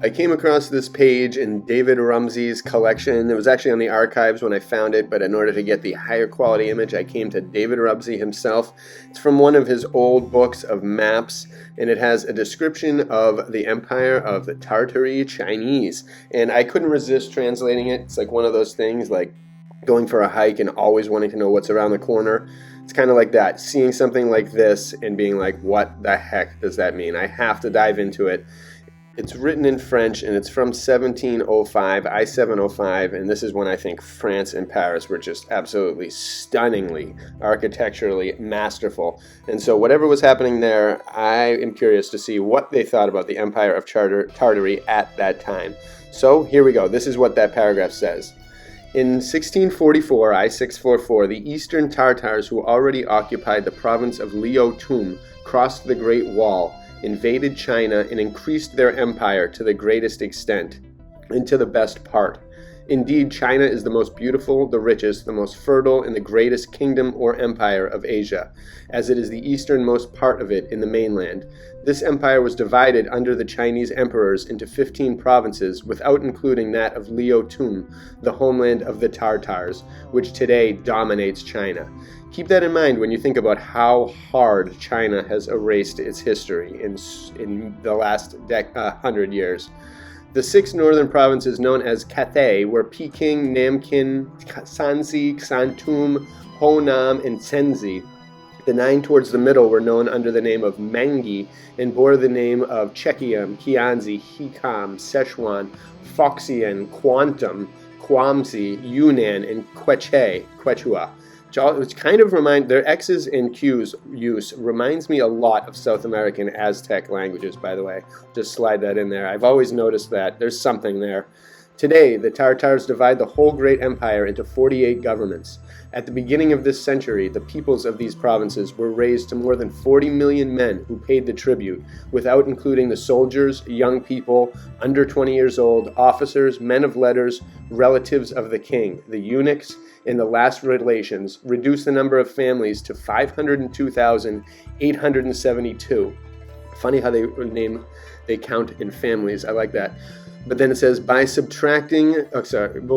I came across this page in David Rumsey's collection. It was actually on the archives when I found it, but in order to get the higher quality image, I came to David Rumsey himself. It's from one of his old books of maps, and it has a description of the empire of the Tartary Chinese. And I couldn't resist translating it. It's like one of those things, like going for a hike and always wanting to know what's around the corner. It's kind of like that, seeing something like this and being like, what the heck does that mean? I have to dive into it. It's written in French, and it's from 1705, I-705, and this is when I think France and Paris were just absolutely stunningly, architecturally masterful. And so whatever was happening there, I am curious to see what they thought about the Empire of Tartary at that time. So here we go. This is what that paragraph says. In 1644, I-644, the Eastern Tartars, who already occupied the province of Liaotum, crossed the Great Wall, invaded China, and increased their empire to the greatest extent, and to the best part. Indeed, China is the most beautiful, the richest, the most fertile, and the greatest kingdom or empire of Asia, as it is the easternmost part of it in the mainland. This empire was divided under the Chinese emperors into 15 provinces, without including that of Liaotum, the homeland of the Tartars, which today dominates China. Keep that in mind when you think about how hard China has erased its history in the last 100 years. The 6 northern provinces known as Cathay were Peking, Namkin, Shanxi, Shantung, Honan, and Shenzi. The 9 towards the middle were known under the name of Mengi and bore the name of Chekiam, Qianzi, Hikam, Sichuan, Foxian, Quantum, Quamsi, Yunnan, and Quechua. Which kind of their X's and Q's use reminds me a lot of South American Aztec languages, by the way. Just slide that in there. I've always noticed that. There's something there. Today, the Tartars divide the whole great empire into 48 governments. At the beginning of this century, the peoples of these provinces were raised to more than 40 million men who paid the tribute, without including the soldiers, young people, under 20 years old, officers, men of letters, relatives of the king, the eunuchs, and the last relations, reduced the number of families to 502,872. Funny how they count in families. I like that. But then it says, we'll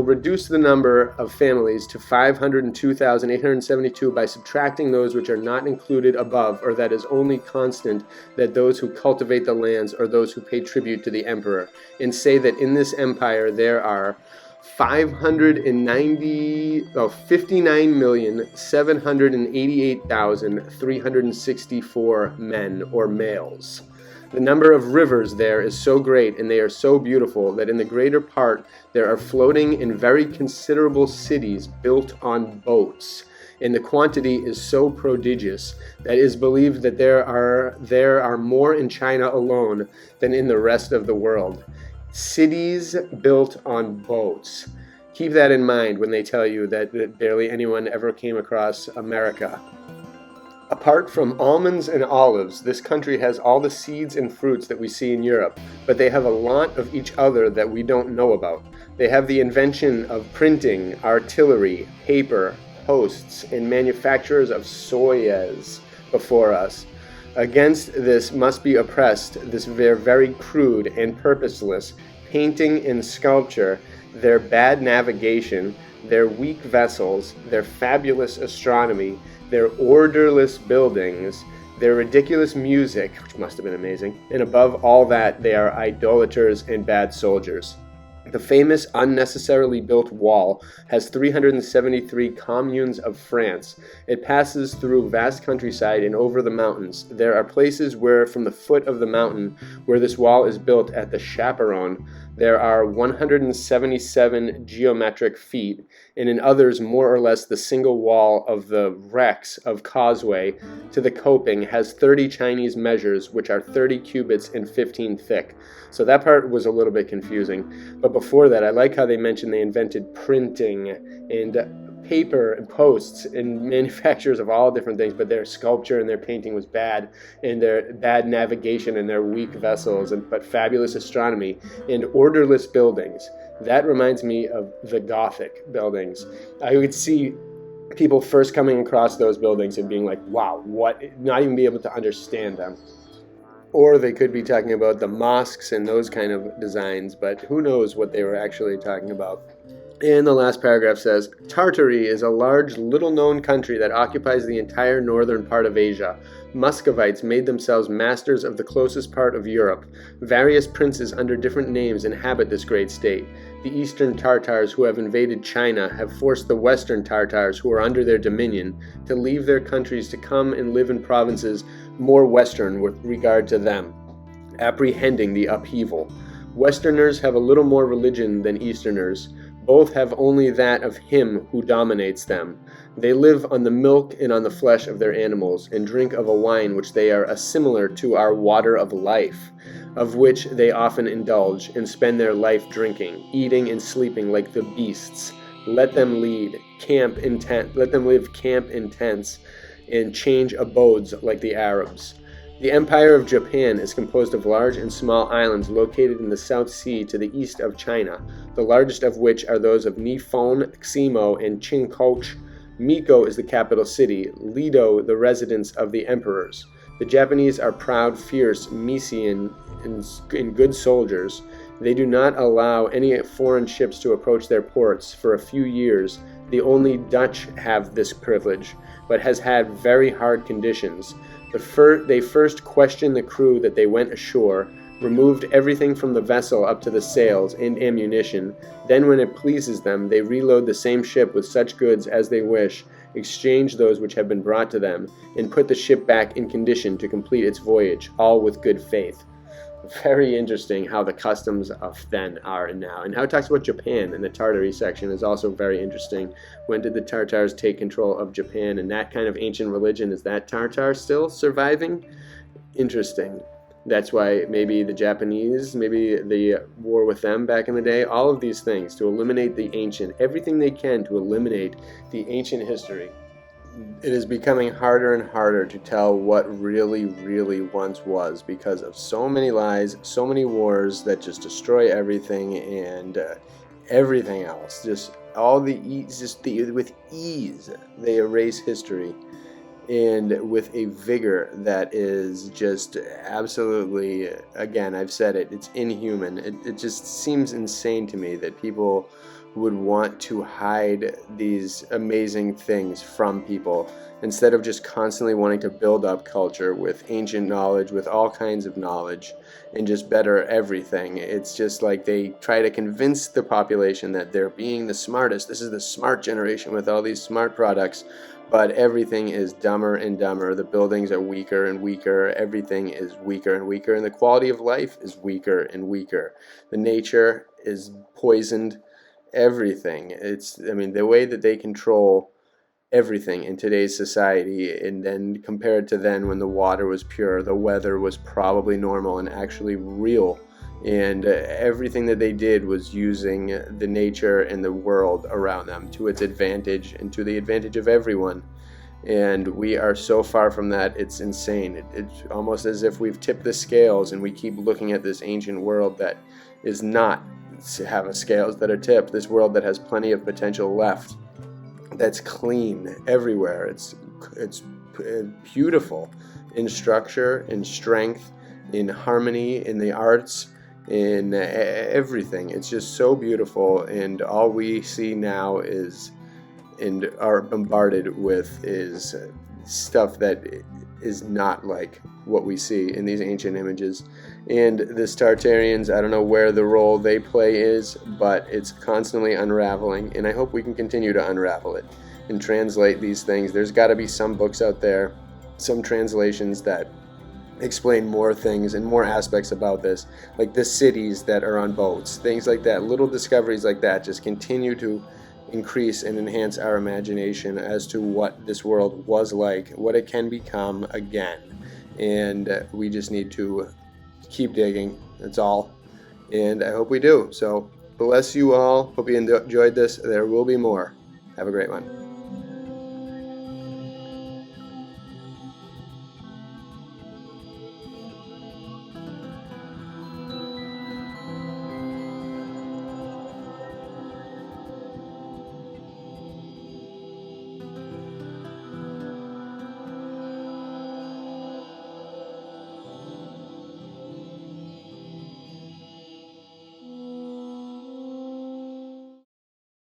reduce the number of families to 502,872 by subtracting those which are not included above, or that is only constant, that those who cultivate the lands or those who pay tribute to the emperor, and say that in this empire there are 59,788,364 men or males. The number of rivers there is so great, and they are so beautiful, that in the greater part there are floating and very considerable cities built on boats, and the quantity is so prodigious that it is believed that there are more in China alone than in the rest of the world. Cities built on boats. Keep that in mind when they tell you that barely anyone ever came across America. Apart from almonds and olives, this country has all the seeds and fruits that we see in Europe, but they have a lot of each other that we don't know about. They have the invention of printing, artillery, paper, posts, and manufacturers of soyas before us. Against this must be oppressed this very crude and purposeless painting and sculpture, their bad navigation, their weak vessels, their fabulous astronomy, their orderless buildings, their ridiculous music, which must have been amazing, and above all that, they are idolaters and bad soldiers. The famous unnecessarily built wall has 373 communes of France. It passes through vast countryside and over the mountains. There are places where from the foot of the mountain where this wall is built at the chaperon, there are 177 geometric feet, and in others more or less the single wall of the Rex of causeway to the coping has 30 Chinese measures, which are 30 cubits and 15 thick. So that part was a little bit confusing. But before that, I like how they mentioned they invented printing and paper and posts and manufacturers of all different things, but their sculpture and their painting was bad, and their bad navigation and their weak vessels, but fabulous astronomy and orderless buildings. That reminds me of the Gothic buildings. I would see people first coming across those buildings and being like, wow, what? Not even be able to understand them. Or they could be talking about the mosques and those kind of designs, but who knows what they were actually talking about. And the last paragraph says, Tartary is a large, little-known country that occupies the entire northern part of Asia. Muscovites made themselves masters of the closest part of Europe. Various princes under different names inhabit this great state. The eastern Tartars who have invaded China have forced the western Tartars who are under their dominion to leave their countries to come and live in provinces more western with regard to them, apprehending the upheaval. Westerners have a little more religion than Easterners. Both have only that of him who dominates them. They live on the milk and on the flesh of their animals, and drink of a wine which they are similar to our water of life, of which they often indulge, and spend their life drinking, eating and sleeping like the beasts. Let them live camp in tents, and change abodes like the Arabs. The Empire of Japan is composed of large and small islands located in the South Sea to the east of China, the largest of which are those of Niphon, Ximo, and Chincoche. Miko is the capital city, Lido the residence of the emperors. The Japanese are proud, fierce, Messian, and good soldiers. They do not allow any foreign ships to approach their ports for a few years. The only Dutch have this privilege, but has had very hard conditions. They first questioned the crew that they went ashore, removed everything from the vessel up to the sails and ammunition. Then when it pleases them, they reload the same ship with such goods as they wish, exchange those which have been brought to them, and put the ship back in condition to complete its voyage, all with good faith. Very interesting how the customs of then are and now. And how it talks about Japan in the Tartary section is also very interesting. When did the Tartars take control of Japan? And that kind of ancient religion, is that Tartar still surviving? Interesting. That's why maybe the Japanese, maybe the war with them back in the day, all of these things to eliminate the ancient, everything they can to eliminate the ancient history. It is becoming harder and harder to tell what really, really once was because of so many lies, so many wars that just destroy everything and everything else. Just all the ease, with ease, they erase history, and with a vigor that is just absolutely, again, I've said it, it's inhuman. It just seems insane to me that people would want to hide these amazing things from people instead of just constantly wanting to build up culture with ancient knowledge, with all kinds of knowledge, and just better everything. It's just like they try to convince the population that they're being the smartest. This is the smart generation with all these smart products, but everything is dumber and dumber. The buildings are weaker and weaker. Everything is weaker and weaker, and the quality of life is weaker and weaker. The nature is poisoned. Everything. The way that they control everything in today's society, and then compared to then when the water was pure, the weather was probably normal and actually real, and everything that they did was using the nature and the world around them to its advantage and to the advantage of everyone. And we are so far from that, it's insane. It's almost as if we've tipped the scales and we keep looking at this ancient world that is not have a scales that are tipped, this world that has plenty of potential left, that's clean everywhere. It's beautiful in structure, in strength, in harmony, in the arts, in everything. It's just so beautiful, and all we see now is and are bombarded with is stuff that is not like what we see in these ancient images. And this Tartarians, I don't know where the role they play is, but it's constantly unraveling, and I hope we can continue to unravel it and translate these things. There's got to be some books out there, some translations that explain more things and more aspects about this, like the cities that are on boats, things like that. Little discoveries like that just continue to increase and enhance our imagination as to what this world was like, what it can become again. And we just need to keep digging. That's all. And I hope we do. So bless you all. Hope you enjoyed this. There will be more. Have a great one.